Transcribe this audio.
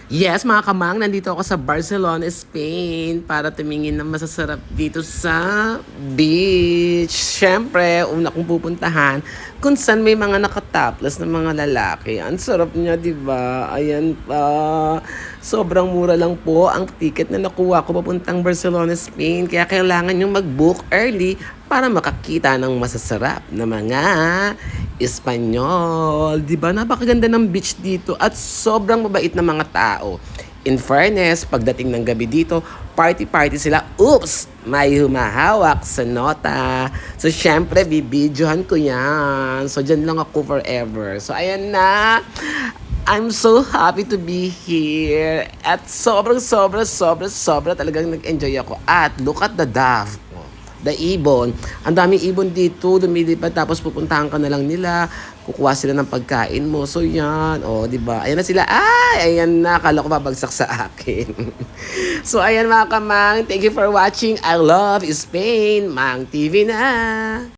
Yes, mga kamang, nandito ako sa Barcelona, Spain para tumingin ng masasarap dito sa beach. Siyempre, una kong pupuntahan kung saan may mga nakataplas na mga lalaki. Ang sarap niya, di ba? Ayan pa. Sobrang mura lang po ang ticket na nakuha ko papuntang Barcelona, Spain. Kaya kailangan nyo mag-book early para makakita ng masasarap na mga Espanyol. 'Di ba? Napakaganda ng beach dito at sobrang mabait na mga tao. In fairness, pagdating ng gabi dito, party-party sila. Oops! May humahawak sa nota. So, syempre, bibidyohan ko yan. So, dyan lang ako forever. So, ayan na. I'm so happy to be here. At sobra talagang nag-enjoy ako. At look at the dove. The ibon. Ang daming ibon dito, lumilipad tapos pupuntahan ka na lang nila. Kukuha sila ng pagkain mo. So yan, oh, 'di ba? Ayan na sila. Ay, ayan na, kala ko babagsak sa akin. So ayan mga kamang, thank you for watching. I love Spain. Mang TV na.